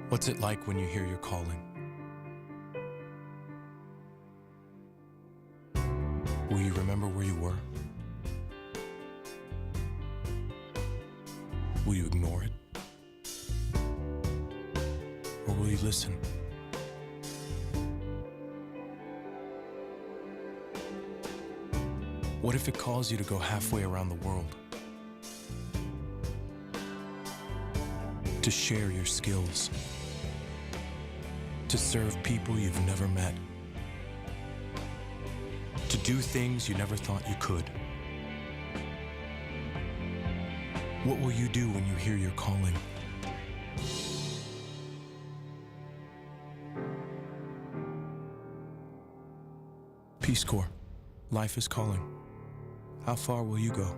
What's it like when you hear your calling? Will you remember where you were? Will you ignore it? Or will you listen? What if it calls you to go halfway around the world? To share your skills? To serve people you've never met? To do things you never thought you could? What will you do when you hear your calling? Peace Corps, life is calling. How far will you go?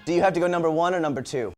Do you have to go number 1 or number 2?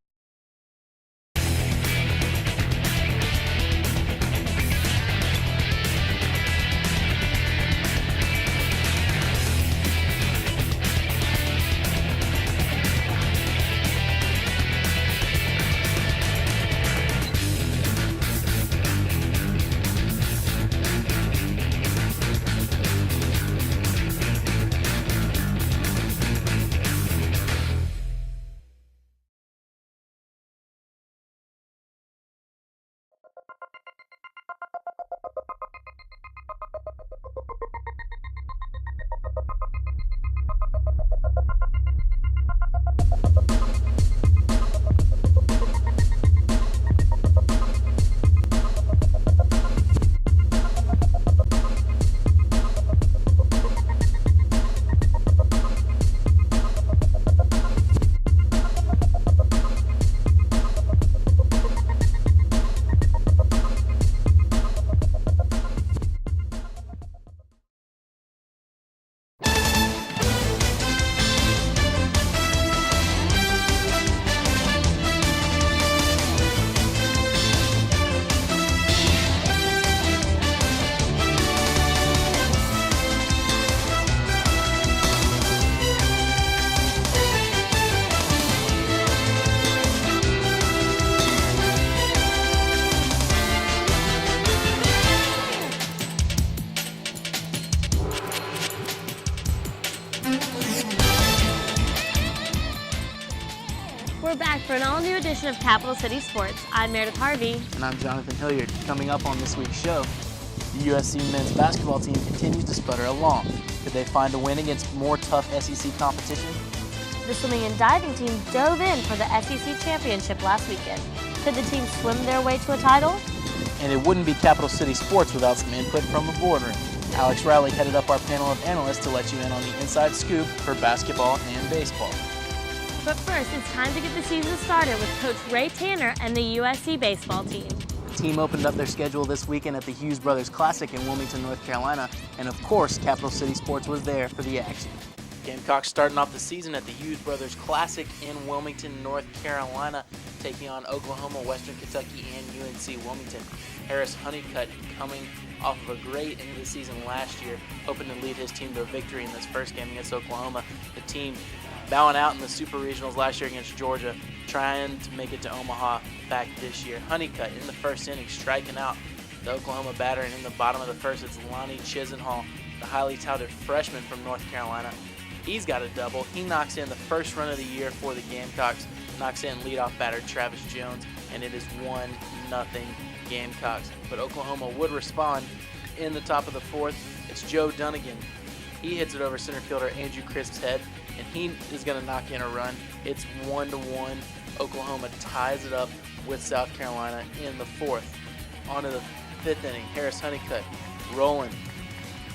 We're back for an all-new edition of Capital City Sports. I'm Meredith Harvey. And I'm Jonathan Hilliard. Coming up on this week's show, the USC men's basketball team continues to sputter along. Could they find a win against more tough SEC competition? The swimming and diving team dove in for the SEC championship last weekend. Could the team swim their way to a title? And it wouldn't be Capital City Sports without some input from the boardroom. Alex Riley headed up our panel of analysts to let you in on the inside scoop for basketball and baseball. But first, it's time to get the season started with Coach Ray Tanner and the USC baseball team. The team opened up their schedule this weekend at the Hughes Brothers Classic in Wilmington, North Carolina, and of course, Capital City Sports was there for the action. Gamecocks starting off the season at the Hughes Brothers Classic in Wilmington, North Carolina, taking on Oklahoma, Western Kentucky, and UNC Wilmington. Harris Honeycutt coming off of a great end of the season last year, hoping to lead his team to a victory in this first game against Oklahoma. The team bowing out in the Super Regionals last year against Georgia, trying to make it to Omaha back this year. Honeycutt in the first inning, striking out the Oklahoma batter, and in the bottom of the first, it's Lonnie Chisenhall, the highly touted freshman from North Carolina. He's got a double. He knocks in the first run of the year for the Gamecocks, knocks in leadoff batter Travis Jones, and it is 1-0 Gamecocks. But Oklahoma would respond in the top of the fourth. It's Joe Dunnigan. He hits it over center fielder Andrew Crisp's head, and he is going to knock in a run. It's 1-1. Oklahoma ties it up with South Carolina in the fourth. On to the fifth inning. Harris Honeycutt rolling,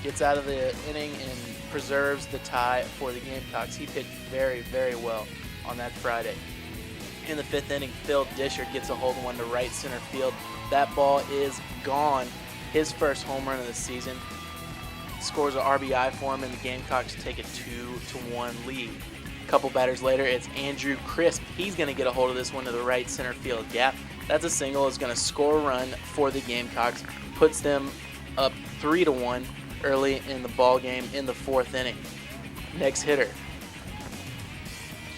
gets out of the inning and preserves the tie for the Gamecocks. He pitched very, very well on that Friday. In the 5th inning, Phil Disher gets a hold of one to right center field. That ball is gone. His first home run of the season. Scores an RBI for him, and the Gamecocks take a 2-1 lead. A couple batters later, it's Andrew Crisp. He's going to get a hold of this one to the right center field gap. That's a single. It's going to score a run for the Gamecocks. Puts them up 3-1 early in the ball game in the 4th inning. Next hitter,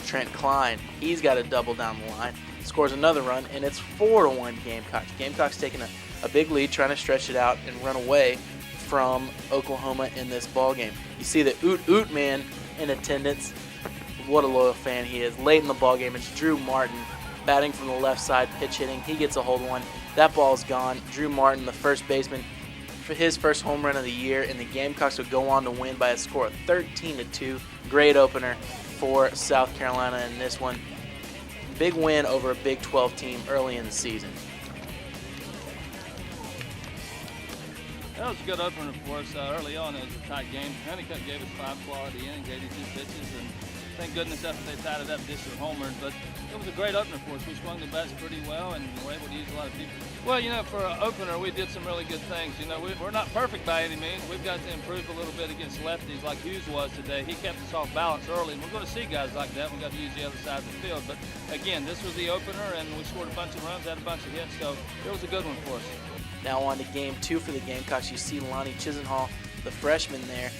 Trent Klein. He's got a double down the line. Scores another run, and it's 4-1 Gamecocks. Gamecocks taking a big lead, trying to stretch it out and run away from Oklahoma in this ball game. You see the Oot man in attendance. What a loyal fan he is. Late in the ball game, it's Drew Martin batting from the left side, pitch hitting. He gets a hold of one. That ball's gone. Drew Martin, the first baseman, for his first home run of the year, and the Gamecocks would go on to win by a score of 13-2. Great opener for South Carolina in this one. Big win over a Big 12 team early in the season. That was a good opener for us. Early on, it was a tight game. Honeycutt gave us 5 quality innings, 82 pitches, and thank goodness after they tied it up, Disher homered. But it was a great opener for us. We swung the bats pretty well, and were able to use a lot of people. Well, for an opener, we did some really good things. We're not perfect by any means. We've got to improve a little bit against lefties like Hughes was today. He kept us off balance early, and we're going to see guys like that. We've got to use the other side of the field. But again, this was the opener, and we scored a bunch of runs, had a bunch of hits, so it was a good one for us. Now on to game 2 for the Gamecocks. You see Lonnie Chisenhall, the freshman there,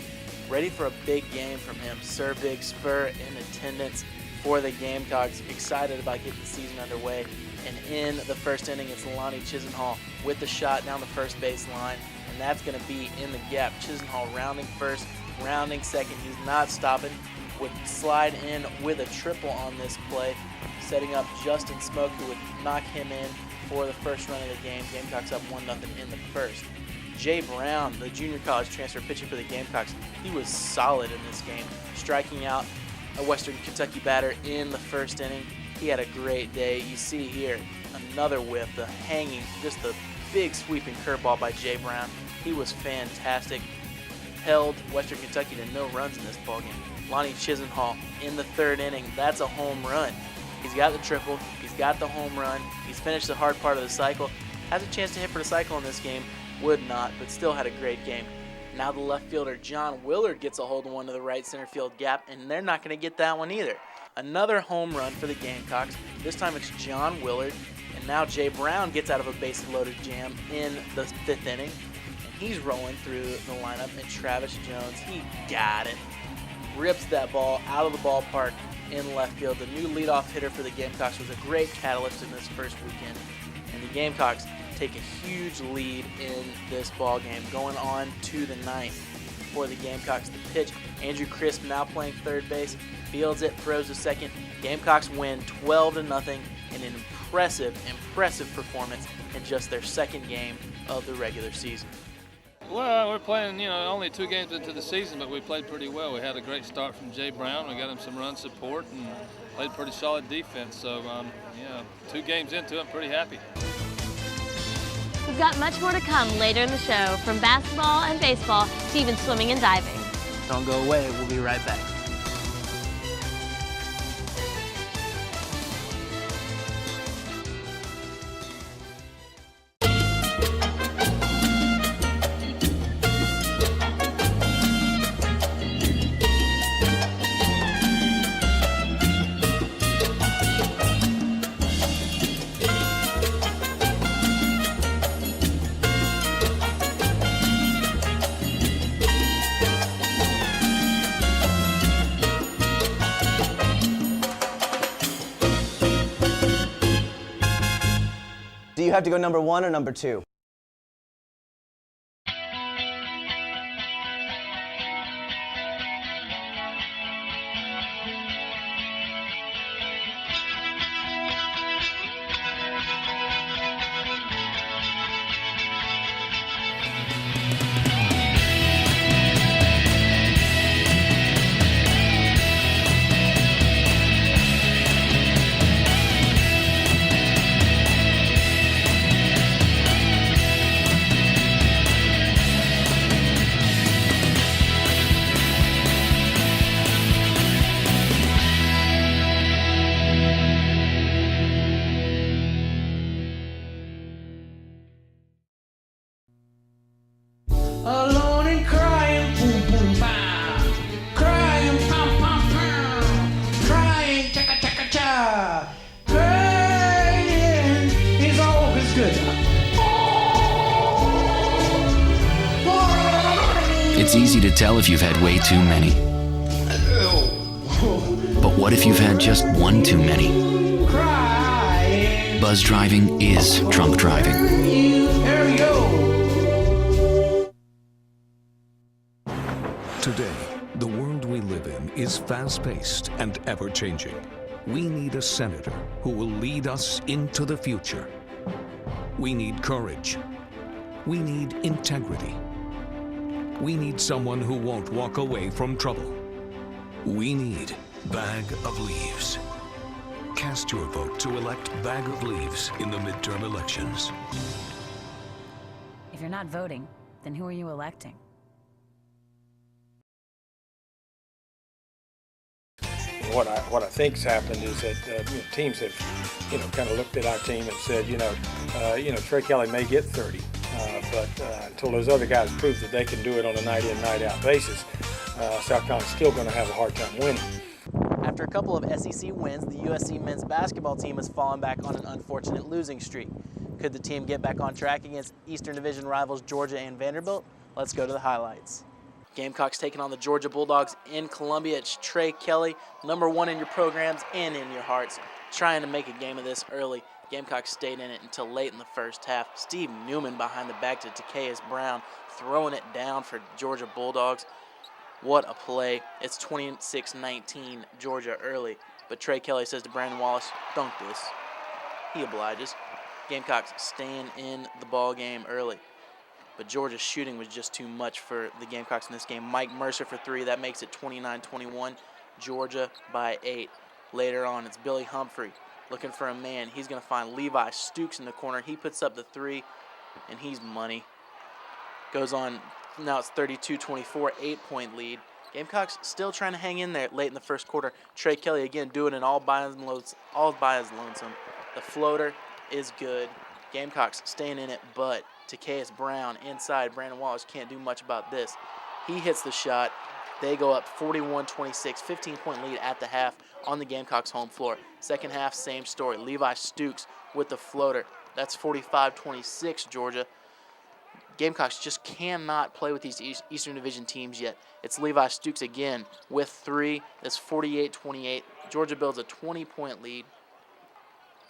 ready for a big game from him. Sir Big Spur in attendance for the Gamecocks. Excited about getting the season underway. And in the first inning, it's Lonnie Chisenhall with the shot down the first base line. And that's going to be in the gap. Chisenhall rounding first, rounding second. He's not stopping. Would slide in with a triple on this play, setting up Justin Smoke, who would knock him in for the first run of the game. Gamecocks up 1-0 in the first. Jay Brown, the junior college transfer pitching for the Gamecocks, he was solid in this game, striking out a Western Kentucky batter in the first inning. He had a great day. You see here another whip, the hanging, just the big sweeping curveball by Jay Brown. He was fantastic. Held Western Kentucky to no runs in this ballgame. Lonnie Chisenhall in the 3rd inning, that's a home run. He's got the triple, he's got the home run, he's finished the hard part of the cycle. Has a chance to hit for the cycle in this game, would not, but still had a great game. Now the left fielder John Willard gets a hold of one to the right center field gap, and they're not going to get that one either. Another home run for the Gamecocks. This time it's John Willard, and now Jay Brown gets out of a base-loaded jam in the 5th inning, and he's rolling through the lineup, and Travis Jones, he got it. Rips that ball out of the ballpark in left field. The new leadoff hitter for the Gamecocks was a great catalyst in this first weekend, and the Gamecocks take a huge lead in this ball game, going on to the 9th for the Gamecocks. The pitch, Andrew Crisp now playing third base, fields it, throws to second. Gamecocks win 12-0 in an impressive performance in just their 2nd game of the regular season. Well, we're playing, only 2 games into the season, but we played pretty well. We had a great start from Jay Brown. We got him some run support and played pretty solid defense. So, 2 games into it, I'm pretty happy. We've got much more to come later in the show, from basketball and baseball to even swimming and diving. Don't go away, we'll be right back. Do you have to go number 1 or number 2? It's easy to tell if you've had way too many. But what if you've had just one too many? Buzz driving is drunk driving. Today, the world we live in is fast-paced and ever-changing. We need a senator who will lead us into the future. We need courage. We need integrity. We need someone who won't walk away from trouble. We need Bag of Leaves. Cast your vote to elect Bag of Leaves in the midterm elections. If you're not voting, then who are you electing? What I think's happened is that teams have, kind of looked at our team and said, Trey Kelly may get 30, but until those other guys prove that they can do it on a night-in, night-out basis, South Carolina's still going to have a hard time winning. After a couple of SEC wins, the USC men's basketball team has fallen back on an unfortunate losing streak. Could the team get back on track against Eastern Division rivals Georgia and Vanderbilt? Let's go to the highlights. Gamecocks taking on the Georgia Bulldogs in Columbia. It's Trey Kelly, #1 in your programs and in your hearts, trying to make a game of this early. Gamecocks stayed in it until late in the first half. Steve Newman behind the back to Takeas Brown, throwing it down for Georgia Bulldogs. What a play. It's 26-19 Georgia early, but Trey Kelly says to Brandon Wallace, "Dunk this." He obliges. Gamecocks staying in the ball game early, but Georgia's shooting was just too much for the Gamecocks in this game. Mike Mercer for 3, that makes it 29-21. Georgia by 8. Later on, it's Billy Humphrey looking for a man. He's going to find Levi Stooks in the corner. He puts up the 3, and he's money. Goes on, now it's 32-24, 8-point lead. Gamecocks still trying to hang in there late in the first quarter. Trey Kelly again doing it all by his lonesome. The floater is good. Gamecocks staying in it, but Takeas Brown inside. Brandon Wallace can't do much about this. He hits the shot. They go up 41-26, 15-point lead at the half on the Gamecocks home floor. Second half, same story. Levi Stooks with the floater. That's 45-26, Georgia. Gamecocks just cannot play with these Eastern Division teams yet. It's Levi Stooks again with 3. That's 48-28. Georgia builds a 20-point lead.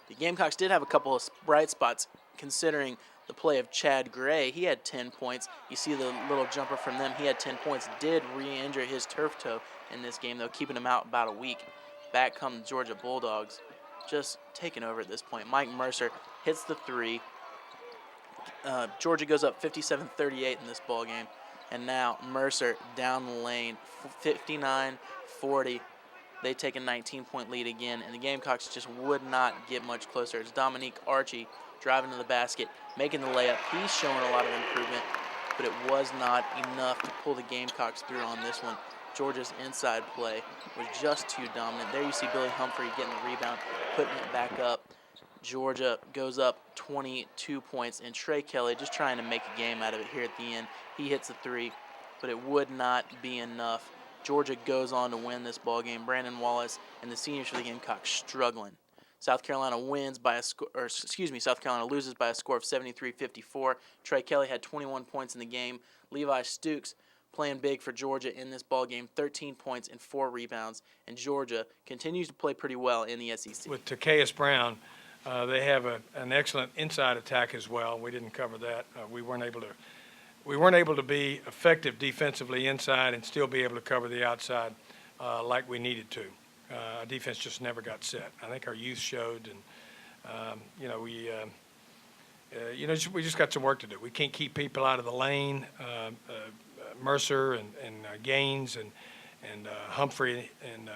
The Gamecocks did have a couple of bright spots considering the play of Chad Gray. He had 10 points. You see the little jumper from them. He had 10 points. Did re-injure his turf toe in this game, though, keeping him out about a week. Back come the Georgia Bulldogs, just taking over at this point. Mike Mercer hits the 3. Georgia goes up 57-38 in this ball game. And now Mercer down the lane, 59-40. They take a 19-point lead again, and the Gamecocks just would not get much closer. It's Dominique Archie driving to the basket, making the layup. He's showing a lot of improvement, but it was not enough to pull the Gamecocks through on this one. Georgia's inside play was just too dominant. There you see Billy Humphrey getting the rebound, putting it back up. Georgia goes up 22 points, and Trey Kelly just trying to make a game out of it here at the end. He hits a 3, but it would not be enough. Georgia goes on to win this ball game. Brandon Wallace and the seniors for the Gamecocks struggling. South Carolina loses by a score of 73-54. Trey Kelly had 21 points in the game. Levi Stooks playing big for Georgia in this ball game, 13 points and 4 rebounds, and Georgia continues to play pretty well in the SEC. With Takeas Brown, they have an excellent inside attack as well. We didn't cover that. We weren't able to be effective defensively inside and still be able to cover the outside like we needed to. Our defense just never got set. I think our youth showed, and we just got some work to do. We can't keep people out of the lane. Mercer and Gaines and Humphrey and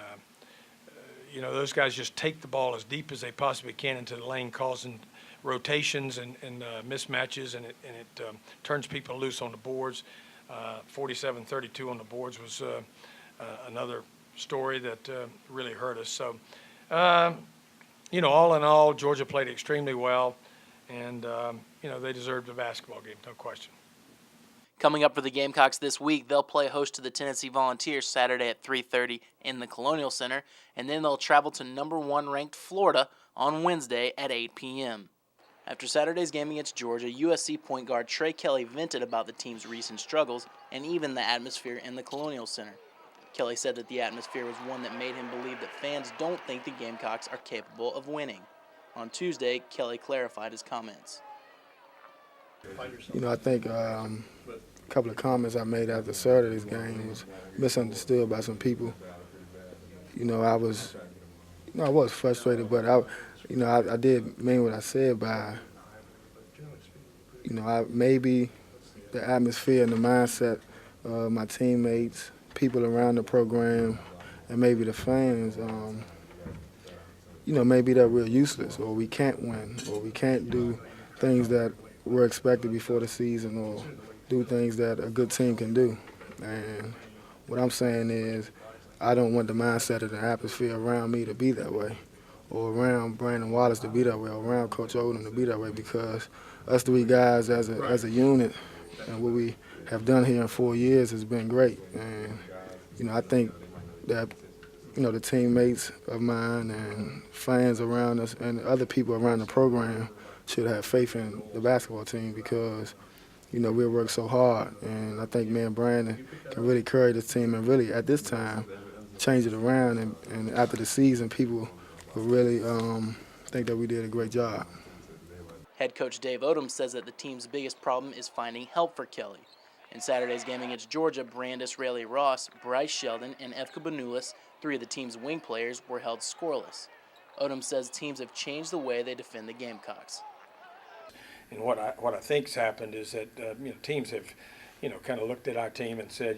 those guys just take the ball as deep as they possibly can into the lane, causing rotations and mismatches, and it turns people loose on the boards. 47-32 on the boards was another story that really hurt us. So, all in all, Georgia played extremely well, and they deserved a basketball game, no question. Coming up for the Gamecocks this week, they'll play host to the Tennessee Volunteers Saturday at 3:30 in the Colonial Center, and then they'll travel to #1 ranked Florida on Wednesday at 8 p.m. After Saturday's game against Georgia, USC point guard Trey Kelly vented about the team's recent struggles and even the atmosphere in the Colonial Center. Kelly said that the atmosphere was one that made him believe that fans don't think the Gamecocks are capable of winning. On Tuesday, Kelly clarified his comments. You know, I think a couple of comments I made after Saturday's game was misunderstood by some people. You know, I was frustrated, but I did mean what I said by, maybe the atmosphere and the mindset of my teammates, people around the program, and maybe the fans, maybe they're real useless, or we can't win, or we can't do things that were expected before the season, or do things that a good team can do. And what I'm saying is, I don't want the mindset of the atmosphere around me to be that way, or around Brandon Wallace to be that way, or around Coach Odom to be that way, because us three guys as a unit and what we have done here in 4 years has been great. And, I think that, the teammates of mine and fans around us and other people around the program should have faith in the basketball team, because, we work so hard. And I think me and Brandon can really carry this team and really, at this time, change it around. And after the season, people will really think that we did a great job. Head coach Dave Odom says that the team's biggest problem is finding help for Kelly. In Saturday's game against Georgia, Brandis Raley-Ross, Bryce Sheldon, and Efka Benulis, three of the team's wing players, were held scoreless. Odom says teams have changed the way they defend the Gamecocks. And what I think's happened is that teams have, kind of looked at our team and said,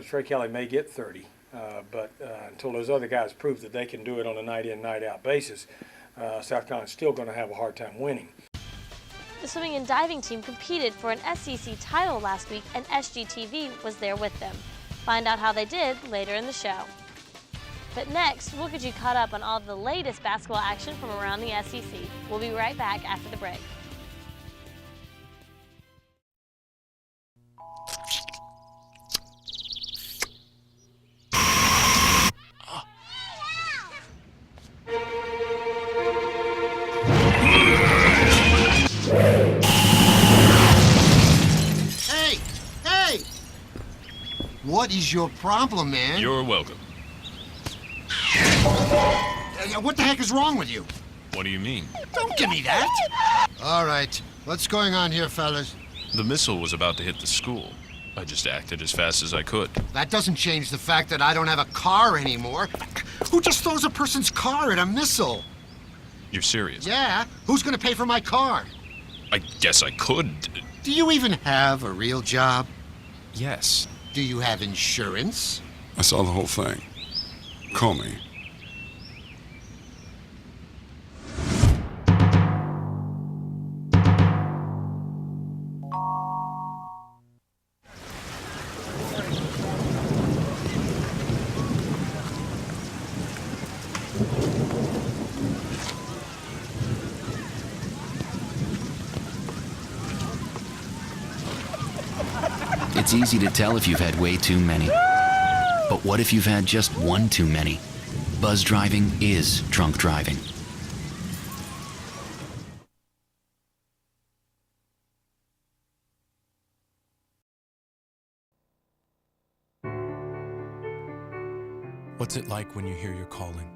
Trey Kelly may get 30, but until those other guys prove that they can do it on a night-in, night-out basis, South Carolina's still going to have a hard time winning. The swimming and diving team competed for an SEC title last week, and SGTV was there with them. Find out how they did later in the show. But next, we'll get you caught up on all the latest basketball action from around the SEC. We'll be right back after the break. What is your problem, man? You're welcome. What the heck is wrong with you? What do you mean? Don't give me that! All right, what's going on here, fellas? The missile was about to hit the school. I just acted as fast as I could. That doesn't change the fact that I don't have a car anymore. Who just throws a person's car at a missile? You're serious? Yeah. Who's gonna pay for my car? I guess I could. Do you even have a real job? Yes. Do you have insurance? I saw the whole thing. Call me. It's easy to tell if you've had way too many. But what if you've had just one too many? Buzz driving is drunk driving. What's it like when you hear your calling?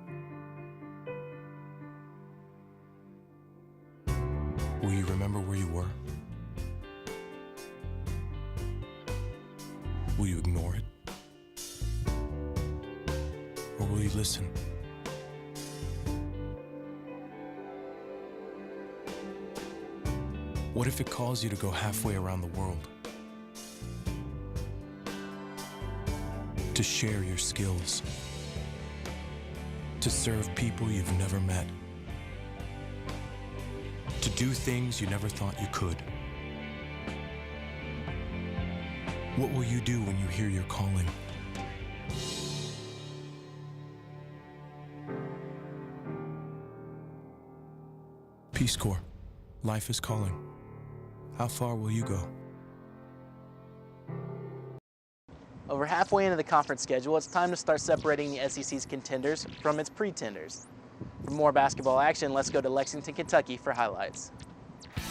Will you remember where you were? Will you ignore it? Or will you listen? What if it calls you to go halfway around the world? To share your skills? To serve people you've never met? To do things you never thought you could? What will you do when you hear your calling? Peace Corps, life is calling. How far will you go? Over halfway into the conference schedule, it's time to start separating the SEC's contenders from its pretenders. For more basketball action, let's go to Lexington, Kentucky for highlights.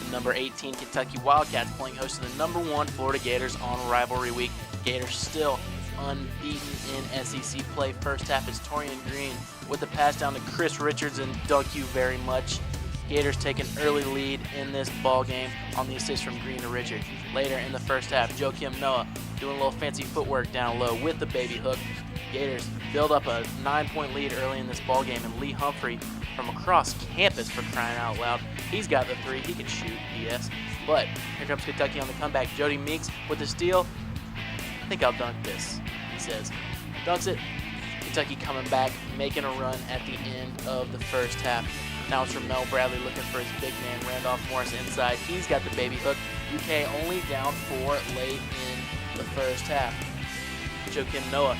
The number 18 Kentucky Wildcats playing host to the number 1 Florida Gators on rivalry week. Gators still unbeaten in SEC play. First half is Torian Green with the pass down to Chris Richards, and thank you very much. Gators take an early lead in this ball game on the assist from Green to Richards. Later in the first half, Joakim Noah doing a little fancy footwork down low with the baby hook. Gators build up a 9-point lead early in this ball game, and Lee Humphrey from across campus, for crying out loud. He's got the three. He can shoot, yes. But here comes Kentucky on the comeback. Jody Meeks with the steal. I think I'll dunk this, he says. Dunks it. Kentucky coming back, making a run at the end of the first half. Now it's Ramel Bradley looking for his big man, Randolph Morris, inside. He's got the baby hook. UK only down 4 late in the first half. Joakim Noah,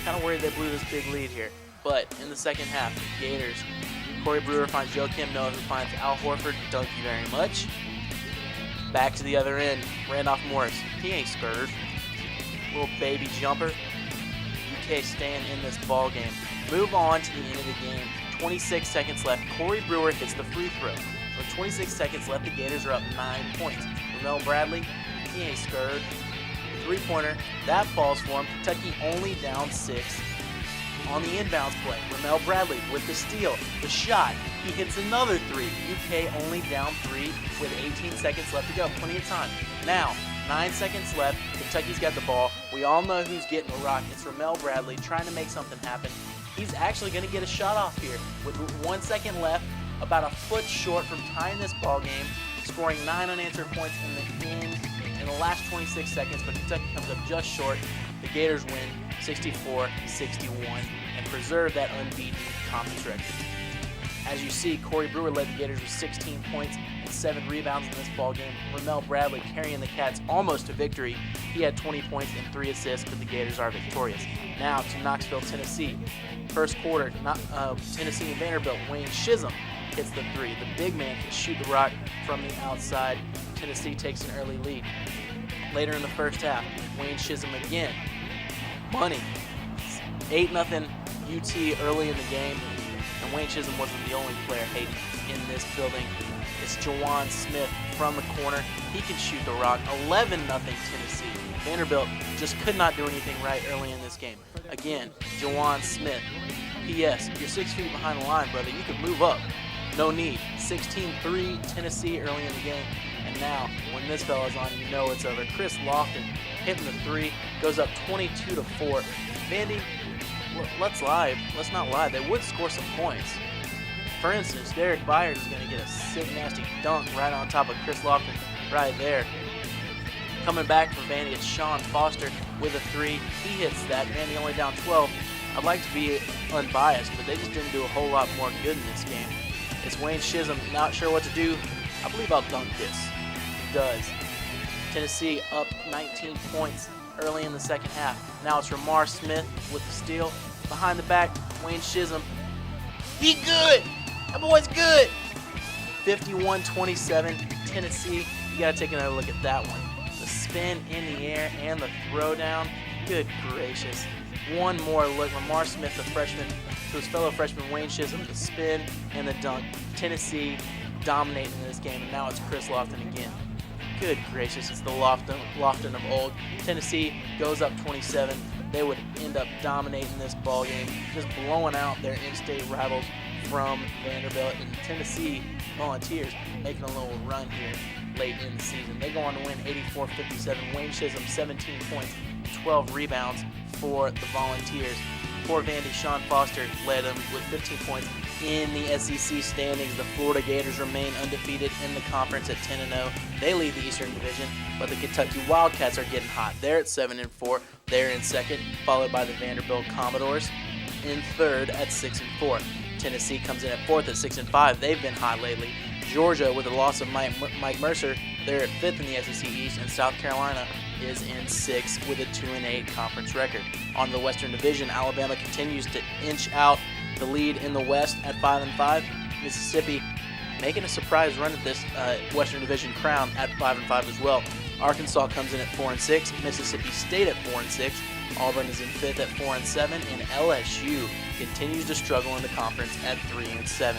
kind of worried they blew this big lead here. But in the second half, Gators, Corey Brewer finds Joakim Noah, who finds Al Horford. Thank you very much. Back to the other end, Randolph Morris. He ain't scared. Little baby jumper. UK staying in this ball game. Move on to the end of the game. 26 seconds left. Corey Brewer hits the free throw. With 26 seconds left, the Gators are up 9 points. Ramel Bradley, he ain't scared. Three-pointer, that falls for him. Kentucky only down 6. On the inbounds play, Ramel Bradley with the steal. The shot, he hits another 3. UK only down 3 with 18 seconds left to go. Plenty of time. Now, 9 seconds left. Kentucky's got the ball. We all know who's getting the rock. It's Ramel Bradley trying to make something happen. He's actually going to get a shot off here with 1 second left, about a foot short from tying this ball game, scoring 9 unanswered points in the last 26 seconds, but Kentucky comes up just short. The Gators win 64-61 and preserve that unbeaten conference record. As you see, Corey Brewer led the Gators with 16 points and 7 rebounds in this ball game. Ramel Bradley carrying the Cats almost to victory. He had 20 points and 3 assists, but the Gators are victorious. Now to Knoxville, Tennessee. First quarter, Tennessee and Vanderbilt. Wayne Chisholm hits the 3. The big man can shoot the rock from the outside. Tennessee takes an early lead. Later in the first half, Wayne Chisholm again. Money. 8-0 UT early in the game. And Wayne Chisholm wasn't the only player hating in this building. It's Jawan Smith from the corner. He can shoot the rock. 11-0 Tennessee. Vanderbilt just could not do anything right early in this game. Again, Jawan Smith. P.S. You're 6 feet behind the line, brother. You can move up. No need. 16-3 Tennessee early in the game. And now, when this fella's on, you know it's over. Chris Lofton hitting the 3. Goes up 22-4. Vandy, let's not lie. They would score some points. For instance, Derek Byers is going to get a sick, nasty dunk right on top of Chris Lofton right there. Coming back from Vandy, it's Sean Foster with a 3. He hits that. Vandy only down 12. I'd like to be unbiased, but they just didn't do a whole lot more good in this game. It's Wayne Chisholm, not sure what to do. I believe I'll dunk this. He does. Tennessee up 19 points early in the second half. Now it's Ramar Smith with the steal. Behind the back, Wayne Chisholm. He good! That boy's good! 51-27, Tennessee. You gotta take another look at that one. The spin in the air and the throwdown. Good gracious. One more look. Ramar Smith, the freshman, to his fellow freshman Wayne Chisholm, the spin and the dunk. Tennessee dominating this game, and now it's Chris Lofton again. Good gracious, it's the Lofton of old. Tennessee goes up 27. They would end up dominating this ball game, just blowing out their in-state rivals from Vanderbilt. And Tennessee Volunteers making a little run here late in the season. They go on to win 84-57. Wayne Chisholm, 17 points, 12 rebounds for the Volunteers. For Vandy, Sean Foster led them with 15 points. In the SEC standings, the Florida Gators remain undefeated in the conference at 10-0. They lead the Eastern Division, but the Kentucky Wildcats are getting hot. They're at 7-4. They're in second, followed by the Vanderbilt Commodores in third at 6-4. Tennessee comes in at fourth at 6-5. They've been hot lately. Georgia, with the loss of Mike Mercer, they're at fifth in the SEC East, and South Carolina is in sixth with a 2-8 conference record. On the Western Division, Alabama continues to inch out the lead in the West at 5-5. Mississippi making a surprise run at this Western Division crown at 5-5 as well. Arkansas comes in at 4-6. Mississippi State at 4-6. Auburn is in 5th at 4-7, and LSU continues to struggle in the conference at 3-7.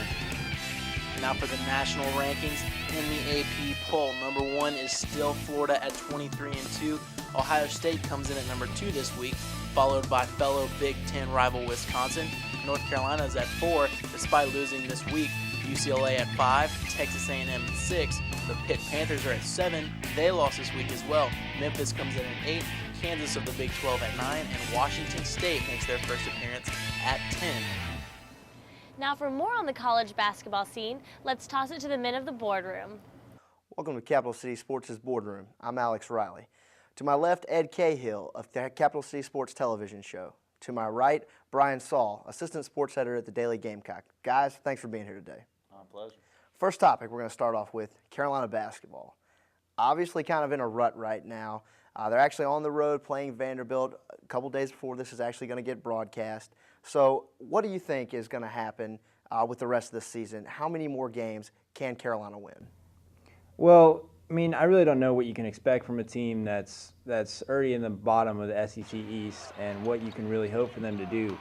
Now for the national rankings in the AP poll. Number 1 is still Florida at 23-2. Ohio State comes in at number 2 this week, followed by fellow Big Ten rival Wisconsin. North Carolina is at 4, despite losing this week. UCLA at 5, Texas A&M at 6. The Pitt Panthers are at 7. They lost this week as well. Memphis comes in at 8. Kansas of the Big 12 at 9. And Washington State makes their first appearance at 10. Now for more on the college basketball scene, let's toss it to the men of the boardroom. Welcome to Capital City Sports' Boardroom. I'm Alex Riley. To my left, Ed Cahill of the Capital City Sports television show. To my right, Brian Saul, assistant sports editor at the Daily Gamecock. Guys, thanks for being here today. My pleasure. First topic we're going to start off with Carolina basketball. Obviously kind of in a rut right now. They're actually on the road playing Vanderbilt a couple days before this is actually going to get broadcast. So what do you think is going to happen with the rest of the season? How many more games can Carolina win? Well, I mean, I really don't know what you can expect from a team that's already in the bottom of the SEC East and what you can really hope for them to do.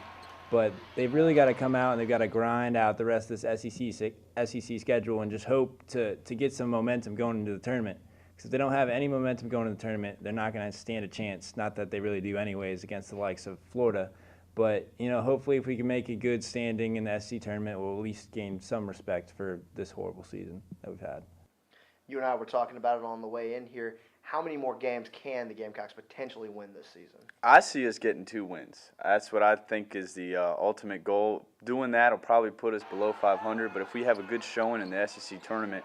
But they've really got to come out and they've got to grind out the rest of this SEC schedule and just hope to get some momentum going into the tournament. Because if they don't have any momentum going into the tournament, they're not going to stand a chance. Not that they really do anyways against the likes of Florida. But, you know, hopefully if we can make a good standing in the SEC tournament, we'll at least gain some respect for this horrible season that we've had. You and I were talking about it on the way in here. How many more games can the Gamecocks potentially win this season? I see us getting 2 wins. That's what I think is the ultimate goal. Doing that will probably put us below 500, but if we have a good showing in the SEC tournament,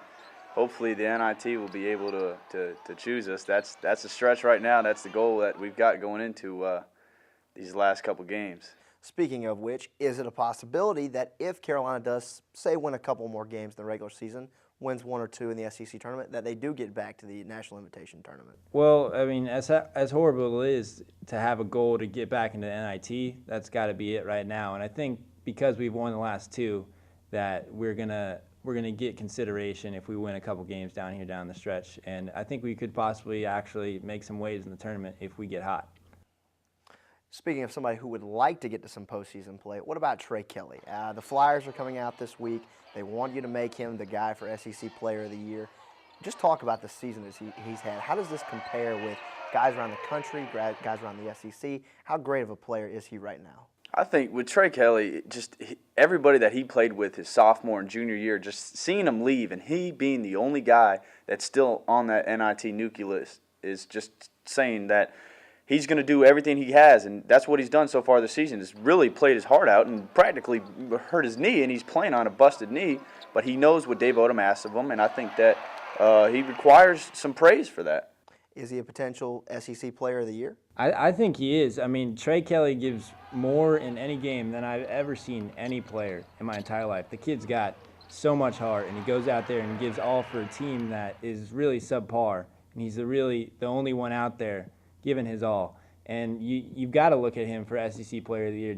hopefully the NIT will be able to choose us. That's a stretch right now. That's the goal that we've got going into these last couple games. Speaking of which, is it a possibility that if Carolina does, say, win a couple more games in the regular season, wins 1 or 2 in the SEC tournament, that they do get back to the National Invitation Tournament? Well, I mean, as horrible it is to have a goal to get back into the NIT, that's got to be it right now. And I think because we've won the last 2, that we're gonna get consideration if we win a couple games down here down the stretch. And I think we could possibly actually make some waves in the tournament if we get hot. Speaking of somebody who would like to get to some postseason play, what about Trey Kelly? The Flyers are coming out this week. They want you to make him the guy for SEC Player of the Year. Just talk about the season that he's had. How does this compare with guys around the country, guys around the SEC? How great of a player is he right now? I think with Trey Kelly, everybody that he played with his sophomore and junior year, just seeing him leave and he being the only guy that's still on that NIT nucleus is just saying that he's going to do everything he has, and that's what he's done so far this season. He's really played his heart out and practically hurt his knee, and he's playing on a busted knee, but he knows what Dave Odom asks of him, and I think that he requires some praise for that. Is he a potential SEC Player of the Year? I think he is. I mean, Trey Kelly gives more in any game than I've ever seen any player in my entire life. The kid's got so much heart, and he goes out there and gives all for a team that is really subpar, and he's the only one out there giving his all. And you've got to look at him for SEC Player of the Year.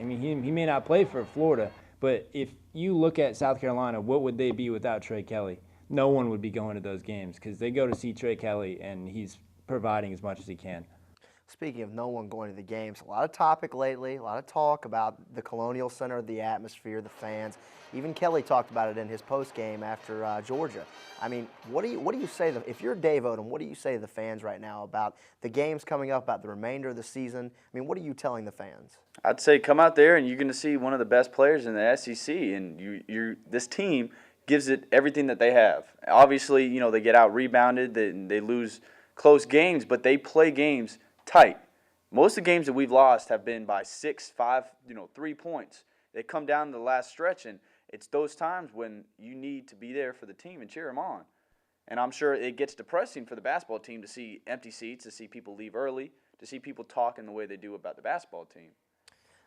I mean, he may not play for Florida, but if you look at South Carolina, what would they be without Trey Kelly? No one would be going to those games because they go to see Trey Kelly, and he's providing as much as he can. Speaking of no one going to the games, a lot of topic lately, a lot of talk about the Colonial Center, the atmosphere, the fans. Even Kelly talked about it in his post-game after Georgia. I mean, what do you say, if you're Dave Odom, what do you say to the fans right now about the games coming up, about the remainder of the season? I mean, what are you telling the fans? I'd say come out there and you're going to see one of the best players in the SEC, and this team gives it everything that they have. Obviously, you know, they get out rebounded, they lose close games, but they play games tight. Most of the games that we've lost have been by 6, 5, 3 points. They come down to the last stretch, and it's those times when you need to be there for the team and cheer them on. And I'm sure it gets depressing for the basketball team to see empty seats, to see people leave early, to see people talking the way they do about the basketball team.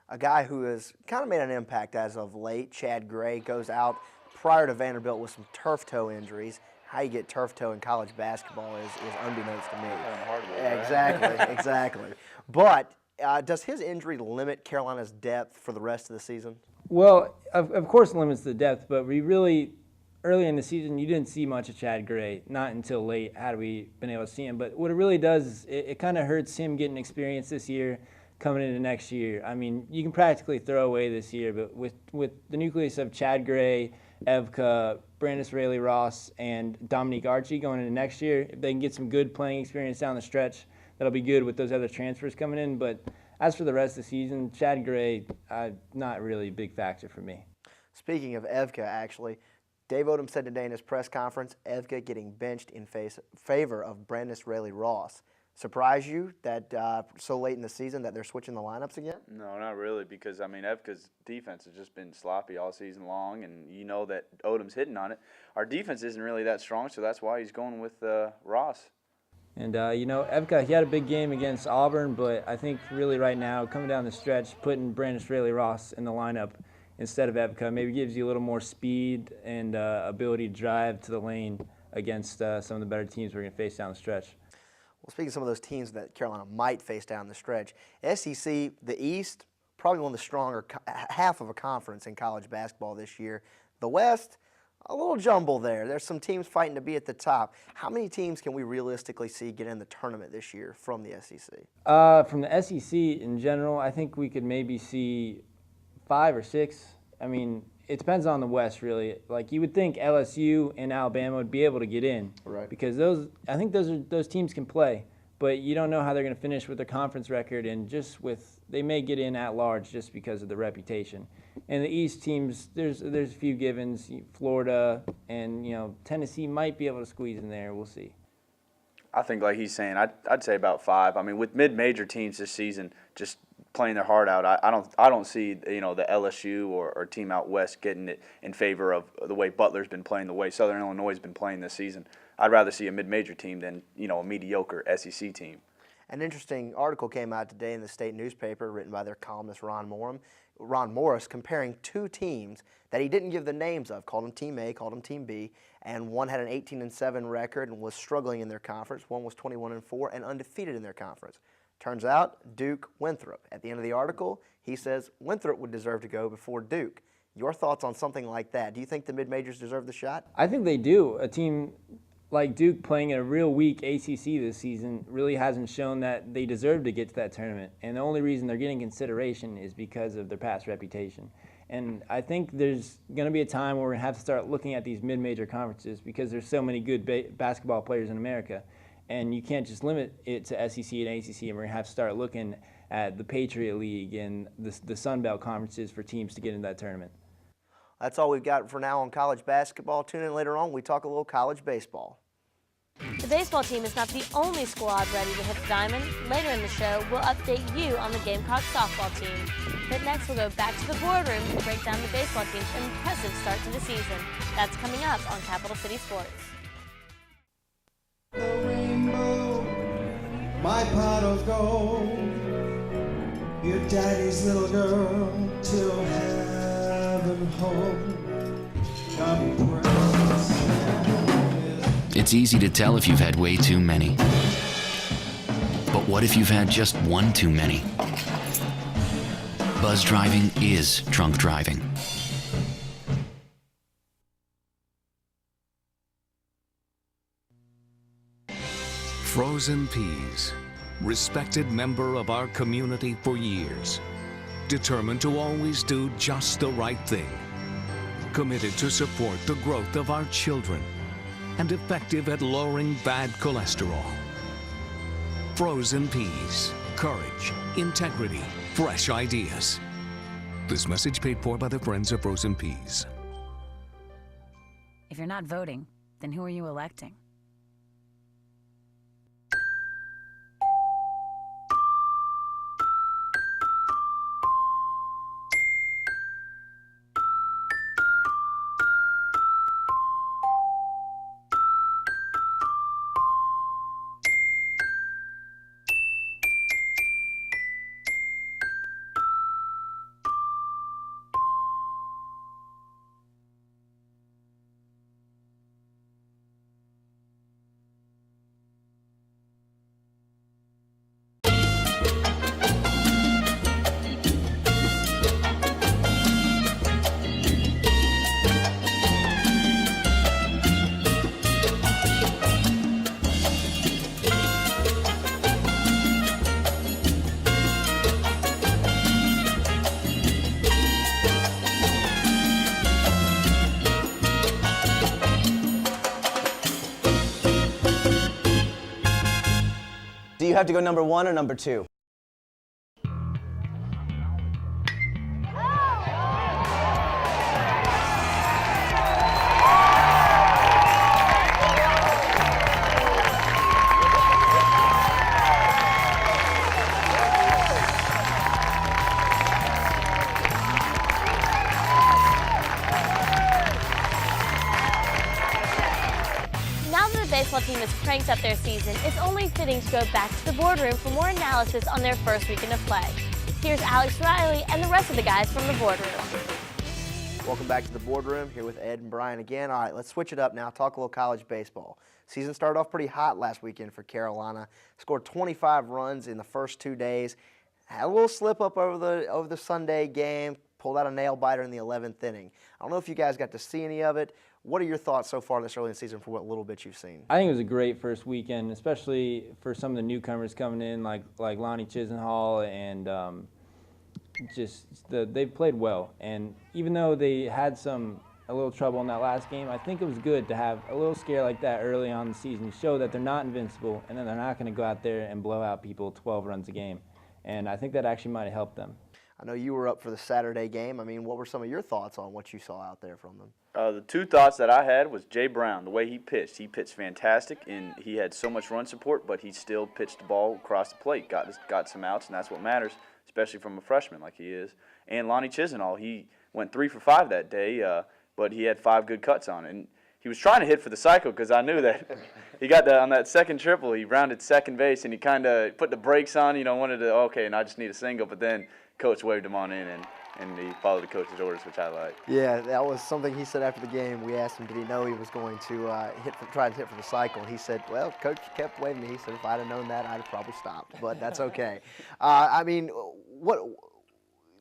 A guy who has kind of made an impact as of late, Chad Gray, goes out prior to Vanderbilt with some turf toe injuries. How you get turf toe in college basketball is unbeknownst to me. Exactly. But does his injury limit Carolina's depth for the rest of the season? Well, of course it limits the depth, but we really early in the season, you didn't see much of Chad Gray, not until late had we been able to see him. But what it really does is it kind of hurts him getting experience this year coming into next year. I mean, you can practically throw away this year, but with the nucleus of Chad Gray, Evka, Brandis Raley-Ross, and Dominique Archie going into next year, if they can get some good playing experience down the stretch, that'll be good with those other transfers coming in. But as for the rest of the season, Chad Gray, not really a big factor for me. Speaking of Evka, actually, Dave Odom said today in his press conference, Evka getting benched in favor of Brandis Raley-Ross. Surprise you that so late in the season that they're switching the lineups again? No, not really, because, I mean, Evka's defense has just been sloppy all season long, and you know that Odom's hitting on it. Our defense isn't really that strong, so that's why he's going with Ross. And, Evka, he had a big game against Auburn, but I think really right now, coming down the stretch, putting Brandis Raley-Ross in the lineup instead of Evka maybe gives you a little more speed and ability to drive to the lane against some of the better teams we're going to face down the stretch. Well, speaking of some of those teams that Carolina might face down the stretch, SEC, the East, probably one of the stronger half of a conference in college basketball this year. The West, a little jumble there. There's some teams fighting to be at the top. How many teams can we realistically see get in the tournament this year from the SEC? From the SEC in general, I think we could maybe see 5 or 6. I mean, it depends on the West, really. Like, you would think LSU and Alabama would be able to get in, right? Because those teams can play, but you don't know how they're going to finish with their conference record, and they may get in at large just because of the reputation. And the East teams, there's a few givens. Florida and Tennessee might be able to squeeze in there. We'll see. I think, like he's saying, I'd say about 5. I mean, with mid-major teams this season just playing their heart out, I don't see the LSU or team out west getting it in favor of the way Butler's been playing, the way Southern Illinois has been playing this season. I'd rather see a mid-major team than a mediocre SEC team. An interesting article came out today in the state newspaper written by their columnist Ron Morris comparing 2 teams that he didn't give the names of, called them Team A, called them Team B, and one had an 18-7 record and was struggling in their conference. One was 21-4 and undefeated in their conference. Turns out, Duke Winthrop. At the end of the article, he says Winthrop would deserve to go before Duke. Your thoughts on something like that? Do you think the mid-majors deserve the shot? I think they do. A team like Duke playing in a real weak ACC this season really hasn't shown that they deserve to get to that tournament. And the only reason they're getting consideration is because of their past reputation. And I think there's going to be a time where we're going to have to start looking at these mid-major conferences because there's so many good basketball players in America. And you can't just limit it to SEC and ACC, and we're going to have to start looking at the Patriot League and the Sun Belt conferences for teams to get into that tournament. That's all we've got for now on college basketball. Tune in later on. We talk a little college baseball. The baseball team is not the only squad ready to hit the diamond. Later in the show, we'll update you on the Gamecock softball team. But next, we'll go back to the boardroom to break down the baseball team's impressive start to the season. That's coming up on Capital City Sports. The rainbow, my pot of gold, your daddy's little girl, till heaven home. It's easy to tell if you've had way too many. But what if you've had just one too many? Buzz driving is drunk driving. Frozen Peas, respected member of our community for years, determined to always do just the right thing, committed to support the growth of our children, and effective at lowering bad cholesterol. Frozen Peas, courage, integrity, fresh ideas. This message paid for by the Friends of Frozen Peas. If you're not voting, then who are you electing? have to go number 1 or number 2? Now that the baseball team has cranked up their season, it's only fitting to go back to the boardroom for more analysis on their first weekend of play. Here's Alex Riley and the rest of the guys from the boardroom. Welcome back to the boardroom, here with Ed and Brian again. All right, let's switch it up now, talk a little college baseball. Season started off pretty hot last weekend for Carolina. Scored 25 runs in the first 2 days. Had a little slip up over the Sunday game, pulled out a nail biter in the 11th inning. I don't know if you guys got to see any of it. What are your thoughts so far this early in the season for what little bit you've seen? I think it was a great first weekend, especially for some of the newcomers coming in, like Lonnie Chisenhall, and they played well. And even though they had a little trouble in that last game, I think it was good to have a little scare like that early on in the season to show that they're not invincible, and then they're not going to go out there and blow out people 12 runs a game. And I think that actually might have helped them. I know you were up for the Saturday game. I mean, what were some of your thoughts on what you saw out there from them? The two thoughts that I had was Jay Brown, the way he pitched. He pitched fantastic, and he had so much run support, but he still pitched the ball across the plate, got some outs, and that's what matters, especially from a freshman like he is. And Lonnie Chisenhall, he went 3 for 5 that day, but he had 5 good cuts on it. And he was trying to hit for the cycle because I knew that he got on that second triple, he rounded second base, and he kind of put the brakes on, wanted to, okay, and I just need a single, but then Coach waved him on in, and he followed the coach's orders, which I like. Yeah, that was something he said after the game. We asked him, did he know he was going to try to hit for the cycle? He said, well, Coach kept waving me. He said, if I'd have known that, I'd have probably stopped, but that's okay. I mean,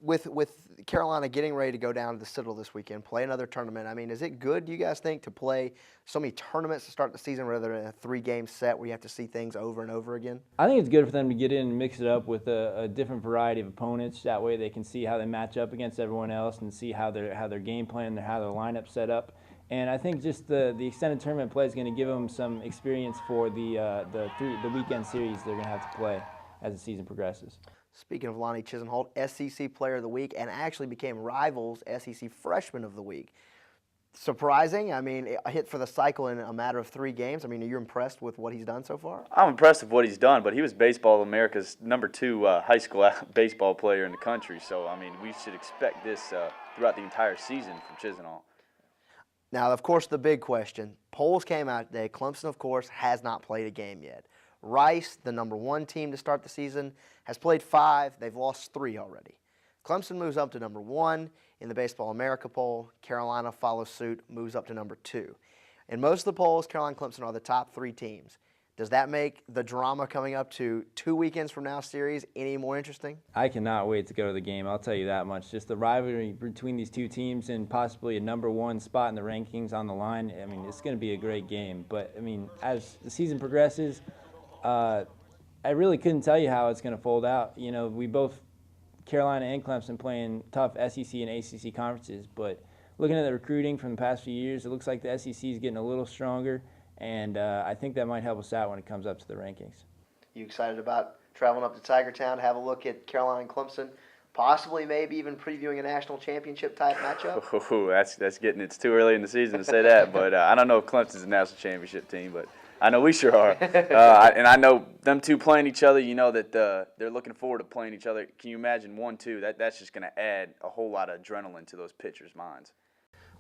with Carolina getting ready to go down to the Citadel this weekend, play another tournament, I mean, is it good, do you guys think, to play so many tournaments to start the season rather than a 3-game set where you have to see things over and over again? I think it's good for them to get in and mix it up with a different variety of opponents. That way they can see how they match up against everyone else and see how their game plan, how their lineup set up. And I think just the extended tournament play is going to give them some experience for the weekend series they're going to have to play as the season progresses. Speaking of Lonnie Chisenhall, SEC Player of the Week, and actually became Rivals SEC Freshman of the Week. Surprising? I mean, a hit for the cycle in a matter of 3 games. I mean, are you impressed with what he's done so far? I'm impressed with what he's done, but he was Baseball America's #2 high school baseball player in the country. So, I mean, we should expect this throughout the entire season from Chisenhall. Now, of course, the big question. Polls came out today. Clemson, of course, has not played a game yet. Rice, the #1 team to start the season, has played 5. They've lost 3 already. Clemson moves up to #1 in the Baseball America poll. Carolina follows suit, moves up to #2. In most of the polls, Carolina and Clemson are the top 3 teams. Does that make the drama coming up to 2 weekends from now series any more interesting? I cannot wait to go to the game, I'll tell you that much. Just the rivalry between these 2 teams and possibly a #1 spot in the rankings on the line. I mean, it's going to be a great game. But, I mean, as the season progresses, I really couldn't tell you how it's going to fold out. We both, Carolina and Clemson, playing tough SEC and ACC conferences, but looking at the recruiting from the past few years, it looks like the SEC is getting a little stronger, and I think that might help us out when it comes up to the rankings. You excited about traveling up to Tiger Town to have a look at Carolina and Clemson, possibly maybe even previewing a national championship type matchup? Oh, that's getting, it's too early in the season to say that, but I don't know if Clemson's a national championship team, but I know we sure are. And I know them 2 playing each other, that they're looking forward to playing each other. Can you imagine 1-2? That's just going to add a whole lot of adrenaline to those pitchers' minds.